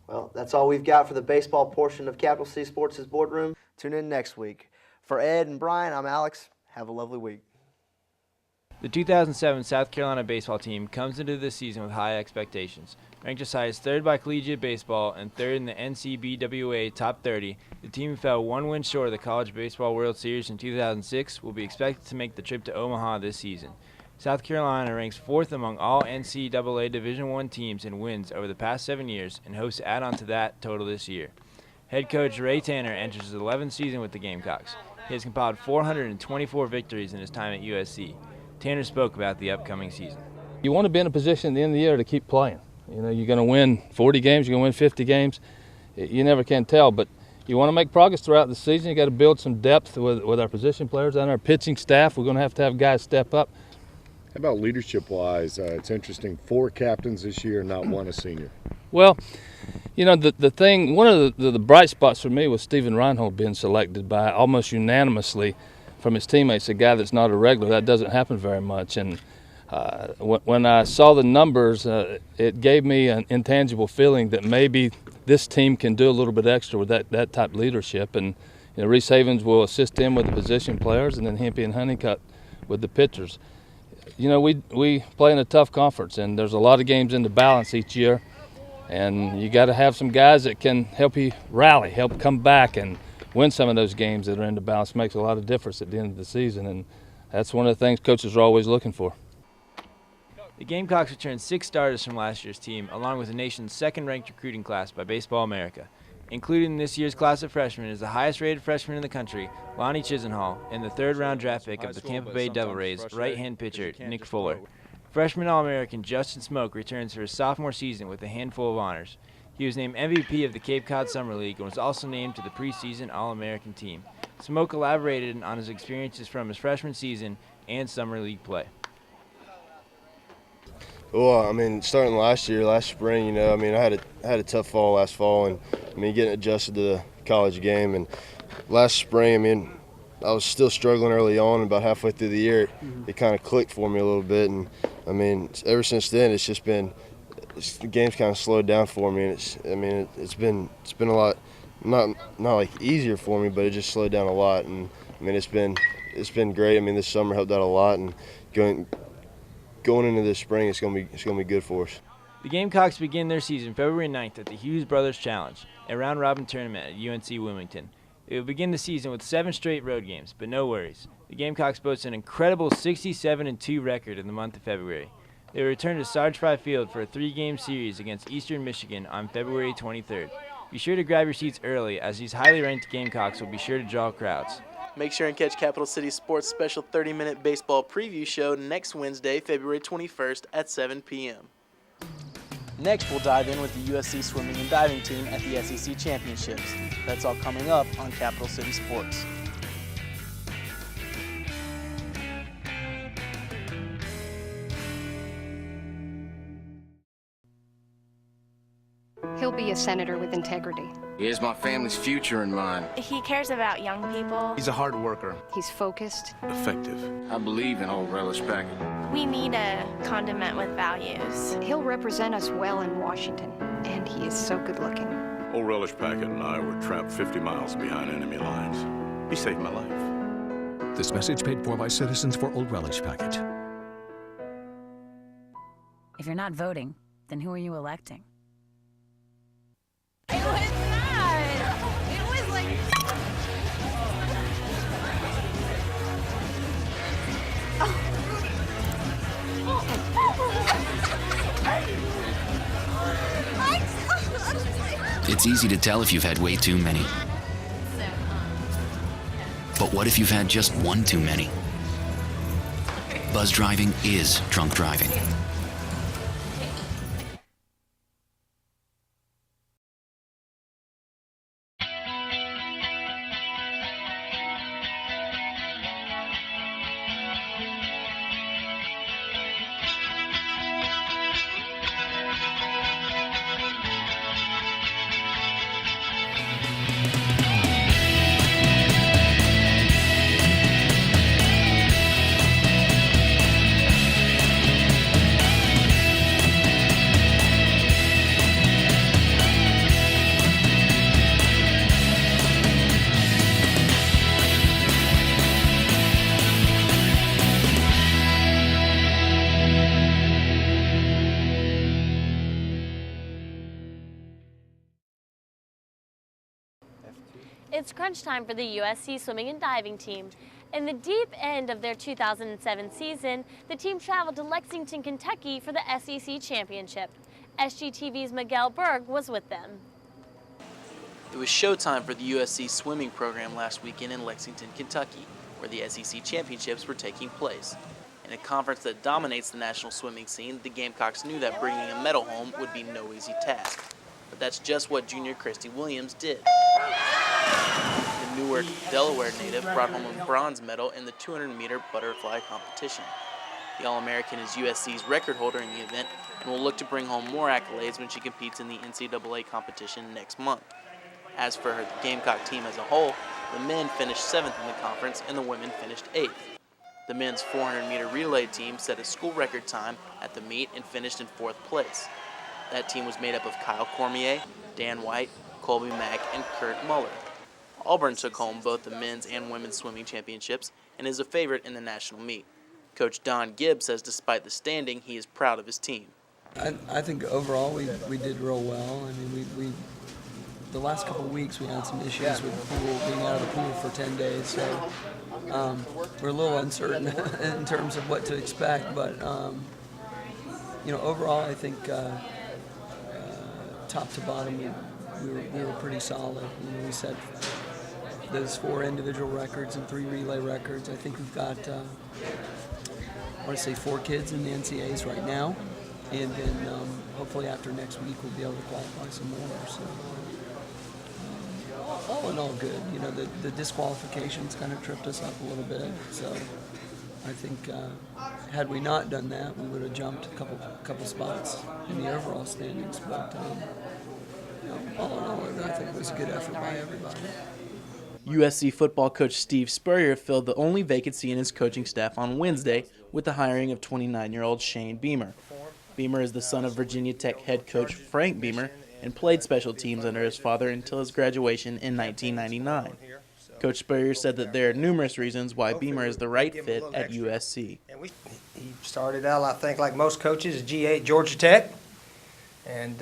Well, that's all we've got for the baseball portion of Capital City Sports' Boardroom. Tune in next week. For Ed and Brian, I'm Alex. Have a lovely week. The 2007 South Carolina baseball team comes into this season with high expectations. Ranked as high as 3rd by collegiate baseball and 3rd in the NCBWA Top 30, the team fell 1 win short of the College Baseball World Series in 2006 will be expected to make the trip to Omaha this season. South Carolina ranks 4th among all NCAA Division I teams in wins over the past 7 years and hopes to add on to that total this year. Head coach Ray Tanner enters his 11th season with the Gamecocks. He has compiled 424 victories in his time at USC. Tanner spoke about the upcoming season. You want to be in a position at the end of the year to keep playing. You're going to win 40 games, you're going to win 50 games. You never can tell, but you want to make progress throughout the season. You got to build some depth with our position players and our pitching staff. We're going to have guys step up. How about leadership-wise? It's interesting, 4 captains this year, not one a senior. Well, you know, the thing, one of the bright spots for me was Steven Reinhold being selected by almost unanimously from his teammates, a guy that's not a regular. That doesn't happen very much. And when I saw the numbers, it gave me an intangible feeling that maybe this team can do a little bit extra with that type of leadership. And you know, Reese Havens will assist him with the position players, and then Hempy and Honeycutt with the pitchers. You know, we play in a tough conference, and there's a lot of games in the balance each year. And you got to have some guys that can help you rally, help come back and win some of those games that are in the balance. Makes a lot of difference at the end of the season, and that's one of the things coaches are always looking for. The Gamecocks returned 6 starters from last year's team, along with the nation's second-ranked recruiting class by Baseball America. Included in this year's class of freshmen is the highest-rated freshman in the country, Lonnie Chisenhall, and the 3rd-round draft pick of the Tampa Bay Devil Rays, right-hand pitcher Nick Fuller. Freshman All-American Justin Smoke returns for his sophomore season with a handful of honors. He was named MVP of the Cape Cod Summer League and was also named to the preseason All-American team. Smoke elaborated on his experiences from his freshman season and Summer League play. Well, I mean, starting last spring, you know, I mean, I had a tough fall last fall, and I mean, getting adjusted to the college game. And last spring, I mean, I was still struggling early on. About halfway through the year, it kind of clicked for me a little bit. And I mean, ever since then, it's just been the game's kind of slowed down for me. And it's been a lot, not like easier for me, but it just slowed down a lot. And I mean, it's been great. I mean, this summer helped out a lot, and going into this spring, it's gonna be good for us. The Gamecocks begin their season February 9th at the Hughes Brothers Challenge, a round-robin tournament at UNC Wilmington. They will begin the season with 7 straight road games, but no worries. The Gamecocks boast an incredible 67-2 record in the month of February. They will return to Sarge Frye Field for a 3-game series against Eastern Michigan on February 23rd. Be sure to grab your seats early, as these highly ranked Gamecocks will be sure to draw crowds. Make sure and catch Capital City Sports' special 30-minute baseball preview show next Wednesday, February 21st at 7 p.m. Next, we'll dive in with the USC swimming and diving team at the SEC Championships. That's all coming up on Capital City Sports. He'll be a senator with integrity. He has my family's future in mind. He cares about young people. He's a hard worker. He's focused. Effective. I believe in Old Relish Packet. We need a condiment with values. He'll represent us well in Washington, and he is so good looking. Old Relish Packet and I were trapped 50 miles behind enemy lines. He saved my life. This message paid for by Citizens for Old Relish Packet. If you're not voting, then who are you electing? It was not. It was like... It's easy to tell if you've had way too many. But what if you've had just one too many? Buzz driving is drunk driving. It's crunch time for the USC swimming and diving team. In the deep end of their 2007 season, the team traveled to Lexington, Kentucky for the SEC Championship. SGTV's Miguel Berg was with them. It was showtime for the USC swimming program last weekend in Lexington, Kentucky, where the SEC Championships were taking place. In a conference that dominates the national swimming scene, the Gamecocks knew that bringing a medal home would be no easy task. but that's just what junior Christy Williams did. The Newark, Delaware native brought home a bronze medal in the 200-meter butterfly competition. The All-American is USC's record holder in the event and will look to bring home more accolades when she competes in the NCAA competition next month. As for the Gamecock team as a whole, the men finished 7th in the conference and the women finished 8th. The men's 400-meter relay team set a school record time at the meet and finished in 4th place. That team was made up of Kyle Cormier, Dan White, Colby Mack, and Kurt Muller. Auburn took home both the men's and women's swimming championships and is a favorite in the national meet. Coach Don Gibbs says despite the standing, he is proud of his team. I think overall we did real well. I mean, we the last couple of weeks we had some issues with the pool, being out of the pool for 10 days, so we're a little uncertain in terms of what to expect. But you know, overall, I think top to bottom we were pretty solid. You know, we set those 4 individual records and 3 relay records. I think we've got I want to say 4 kids in the NCAAs right now, and then hopefully after next week we'll be able to qualify some more. So all in all, good. You know, the disqualifications kind of tripped us up a little bit. So I think had we not done that, we would have jumped a couple spots in the overall standings. But you know, all in all, I think it was a good effort by everybody. USC football coach Steve Spurrier filled the only vacancy in his coaching staff on Wednesday with the hiring of 29-year-old Shane Beamer. Beamer is the son of Virginia Tech head coach Frank Beamer and played special teams under his father until his graduation in 1999. Coach Spurrier said that there are numerous reasons why Beamer is the right fit at USC. He started out, I think, like most coaches, at G8 Georgia Tech, and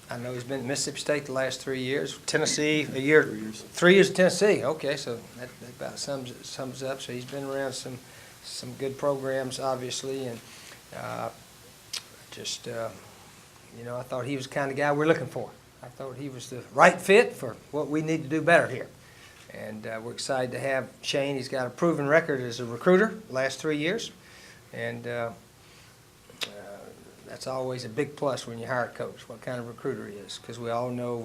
I know he's been at Mississippi State the last 3 years. Tennessee, 3 years at Tennessee. Okay, so that about sums up. So he's been around some good programs, obviously, and you know, I thought he was the kind of guy we're looking for. I thought he was the right fit for what we need to do better here. And we're excited to have Shane. He's got a proven record as a recruiter the last 3 years, and that's always a big plus when you hire a coach, what kind of recruiter he is, because we all know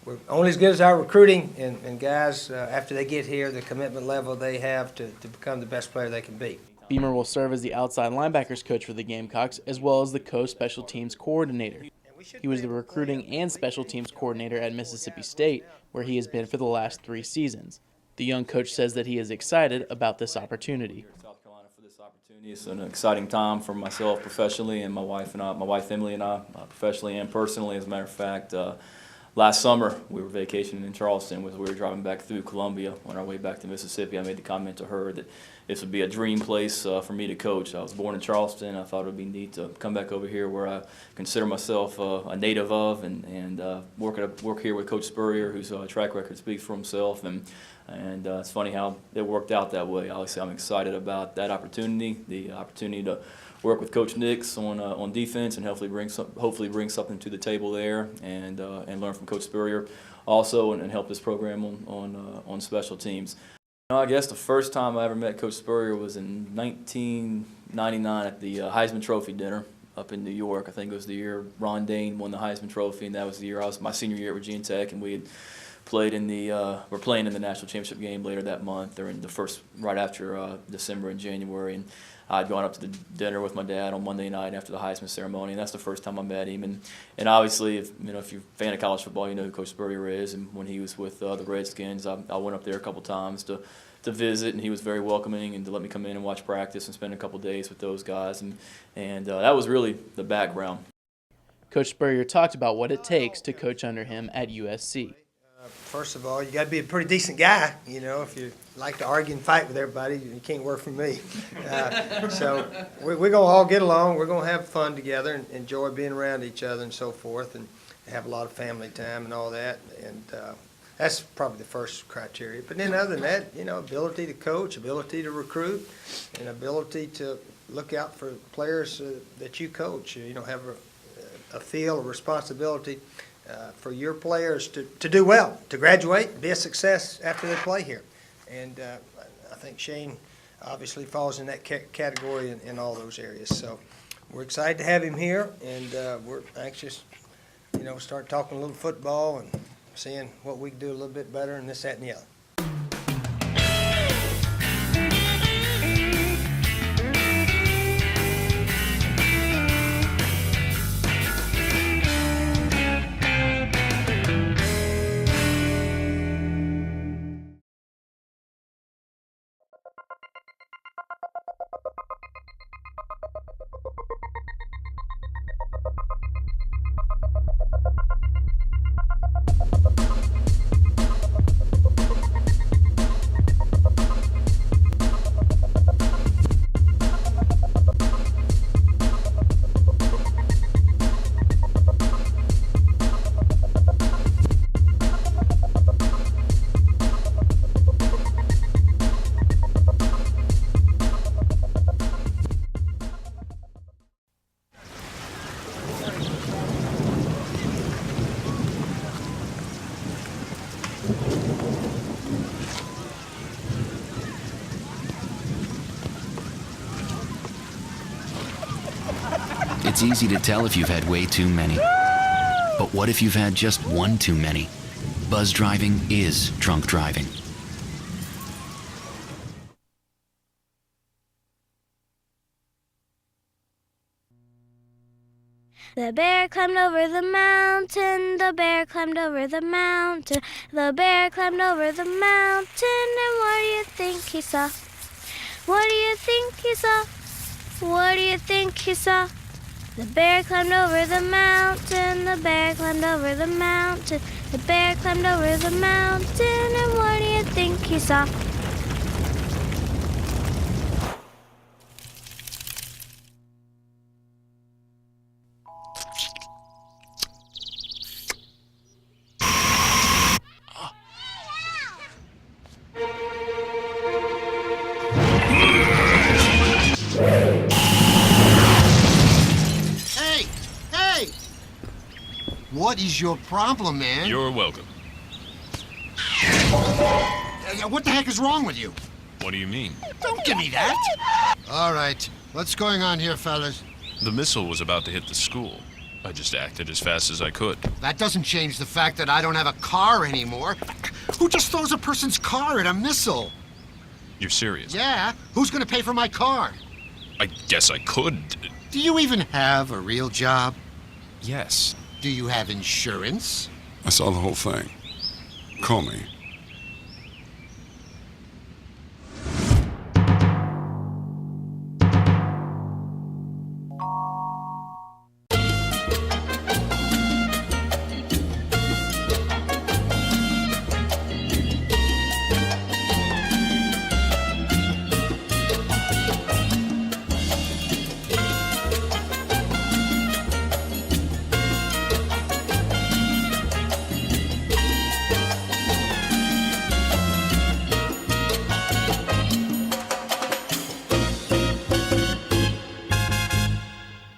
we're only as good as our recruiting, and guys, after they get here, the commitment level they have to become the best player they can be. Beamer will serve as the outside linebackers coach for the Gamecocks, as well as the co-special teams coordinator. He was the recruiting and special teams coordinator at Mississippi State, where he has been for the last 3 seasons. The young coach says that he is excited about this opportunity. It's an exciting time for myself professionally, and my wife Emily and I, professionally and personally. As a matter of fact, last summer we were vacationing in Charleston. We were driving back through Columbia on our way back to Mississippi. I made the comment to her that this would be a dream place for me to coach. I was born in Charleston. I thought it would be neat to come back over here where I consider myself a native of, and work here with Coach Spurrier, whose track record speaks for himself. And it's funny how it worked out that way. Obviously, I'm excited about that opportunity, the opportunity to work with Coach Nix on defense and hopefully bring something to the table there, and learn from Coach Spurrier also, and help this program on special teams. I guess the first time I ever met Coach Spurrier was in 1999 at the Heisman Trophy dinner up in New York. I think it was the year Ron Dane won the Heisman Trophy, and that was the year my senior year at Virginia Tech, and we had played we're playing in the national championship game later that month, or in the first, right after December and January. And I'd gone up to the dinner with my dad on Monday night after the Heisman ceremony, and that's the first time I met him. And obviously, if you're a fan of college football, you know who Coach Spurrier is. And when he was with the Redskins, I went up there a couple times to visit, and he was very welcoming and to let me come in and watch practice and spend a couple days with those guys. And that was really the background. Coach Spurrier talked about what it takes to coach under him at USC. First of all, you got to be a pretty decent guy. You know, if you like to argue and fight with everybody, you can't work for me. So we're going to all get along. We're going to have fun together and enjoy being around each other and so forth, and have a lot of family time and all that. And that's probably the first criteria. But then other than that, you know, ability to coach, ability to recruit, and ability to look out for players that you coach. You know, have a feel, a responsibility for your players to do well, to graduate, be a success after they play here. And I think Shane obviously falls in that category in all those areas. So we're excited to have him here, and we're anxious start talking a little football and seeing what we can do a little bit better and this, that, and the other. It's easy to tell if you've had way too many. But what if you've had just one too many? Buzz driving is drunk driving. The bear climbed over the mountain, the bear climbed over the mountain, the bear climbed over the mountain, and what do you think he saw? What do you think he saw? What do you think he saw? The bear climbed over the mountain, the bear climbed over the mountain, the bear climbed over the mountain, and what do you think he saw? What is your problem, man? You're welcome. What the heck is wrong with you? What do you mean? Don't give me that! All right, what's going on here, fellas? The missile was about to hit the school. I just acted as fast as I could. That doesn't change the fact that I don't have a car anymore. Who just throws a person's car at a missile? You're serious? Yeah, who's gonna pay for my car? I guess I could. Do you even have a real job? Yes. Do you have insurance? I saw the whole thing. Call me.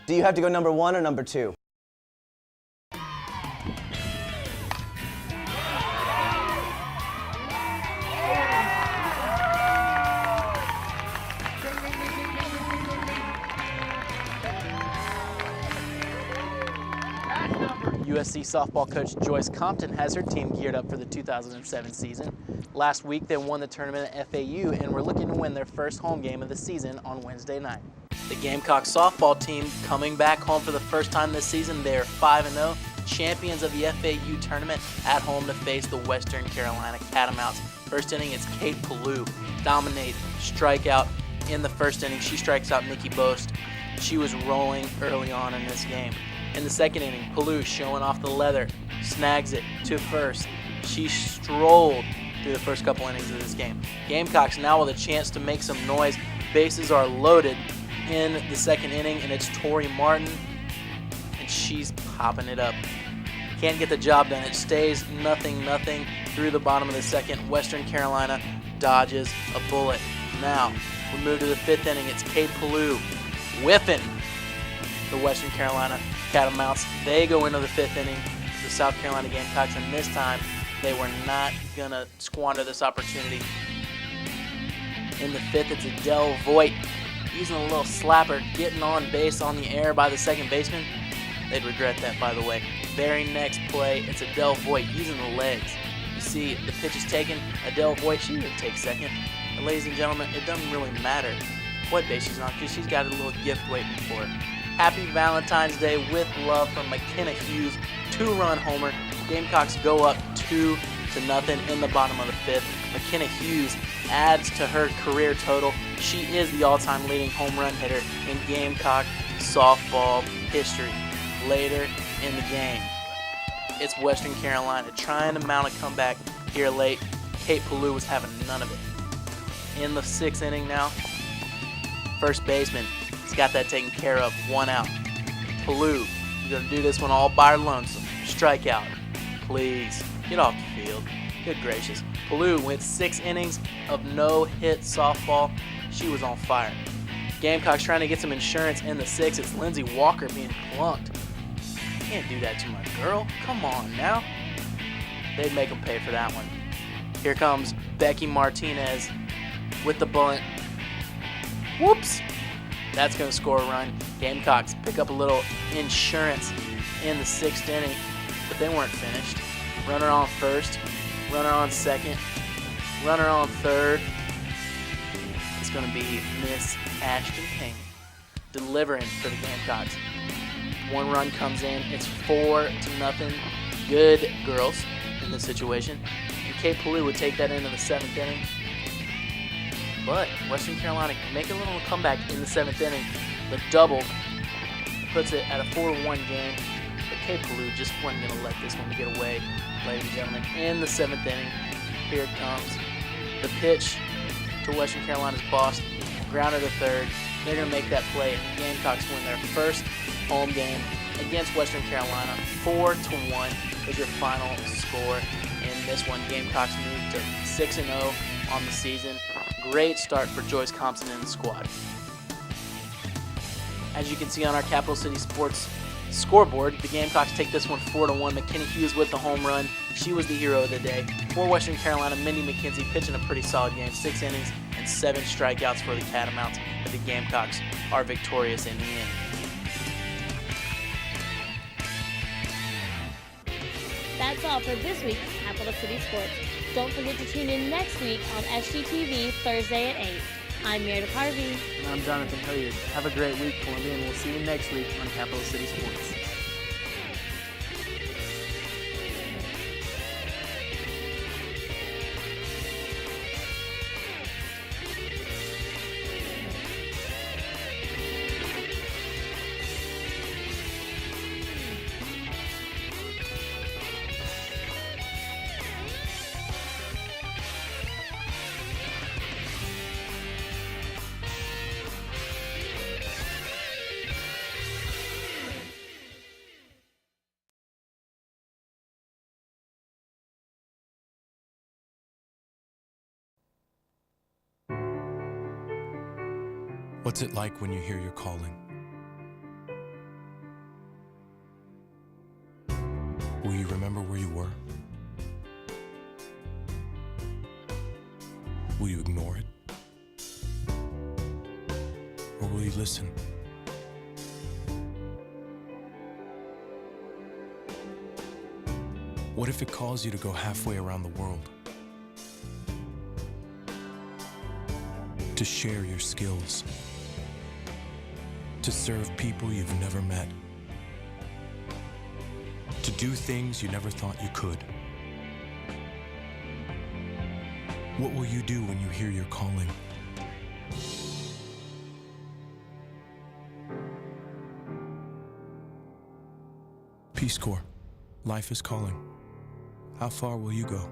Do you have to go number 1 or number 2? USC softball coach Joyce Compton has her team geared up for the 2007 season. Last week they won the tournament at FAU and were looking to win their first home game of the season on Wednesday night. The Gamecock softball team coming back home for the first time this season. They are 5-0, champions of the FAU tournament, at home to face the Western Carolina Catamounts. First inning, it's Kate Palou. Dominate, strikeout in the first inning. She strikes out Nikki Boast. She was rolling early on in this game. In the second inning, Palou showing off the leather, snags it to first. She strolled through the first couple innings of this game. Gamecocks now with a chance to make some noise. Bases are loaded in the second inning, and it's Tori Martin, and she's popping it up. Can't get the job done. It stays 0-0 through the bottom of the second. Western Carolina dodges a bullet. Now, we move to the fifth inning. It's Kate Palou whiffing the Western Carolina Catamounts. They go into the fifth inning, the South Carolina Gamecocks, and this time they were not going to squander this opportunity. In the fifth, it's Adele Voigt using a little slapper, getting on base on the air by the second baseman. They'd regret that, by the way. very next play, it's Adele Voigt using the legs. You see, the pitch is taken. Adele Voigt, she didn't take second. And ladies and gentlemen, it doesn't really matter what base she's on because she's got a little gift waiting for her. Happy Valentine's Day with love from McKenna Hughes. 2-run homer. Gamecocks go up 2-0 in the bottom of the 5th. McKenna Hughes adds to her career total. She is the all-time leading home run hitter in Gamecock softball history. Later in the game, it's Western Carolina trying to mount a comeback here late. Kate Pellew was having none of it. In the 6th inning now, first baseman has got that taken care of, 1 out. Pellew, you're going to do this one all by her lonesome. Strikeout. Please, get off the field. Good gracious. Pellew went 6 innings of no-hit softball. She was on fire. Gamecocks trying to get some insurance in the 6th. It's Lindsey Walker being plunked. Can't do that to my girl. Come on now. They'd make them pay for that one. Here comes Becky Martinez with the bunt. Whoops. That's going to score a run. Gamecocks pick up a little insurance in the 6th inning, but they weren't finished. Runner on first, runner on second, runner on third. It's going to be Miss Ashton Payne delivering for the Gamecocks. 1 run comes in. It's 4-0. Good girls in this situation. And Kate Pellew would take that into the 7th inning. But Western Carolina can make a little comeback in the 7th inning. The double puts it at a 4-1 game. But Kate Pellew just wasn't going to let this one get away, ladies and gentlemen. In the 7th inning, here it comes. The pitch to Western Carolina's boss, grounded to third. They're going to make that play, and the Gamecocks win their first home game against Western Carolina. 4-1 is your final score in this one. Gamecocks move to 6-0 on the season. Great start for Joyce Thompson and the squad. As you can see on our Capital City Sports scoreboard, the Gamecocks take this one 4-1. McKenna Hughes with the home run. She was the hero of the day. For Western Carolina, Mindy McKenzie pitching a pretty solid game. 6 innings and 7 strikeouts for the Catamounts. But the Gamecocks are victorious in the end. That's all for this week's Capital City Sports. Don't forget to tune in next week on SGTV Thursday at 8. I'm Meredith Harvey. And I'm Jonathan Hilliard. Have a great week, Columbia, and we'll see you next week on Capital City Sports. What's it like when you hear your calling? Will you remember where you were? Will you ignore it? Or will you listen? What if it calls you to go halfway around the world? To share your skills? To serve people you've never met? To do things you never thought you could? What will you do when you hear your calling? Peace Corps, life is calling. How far will you go?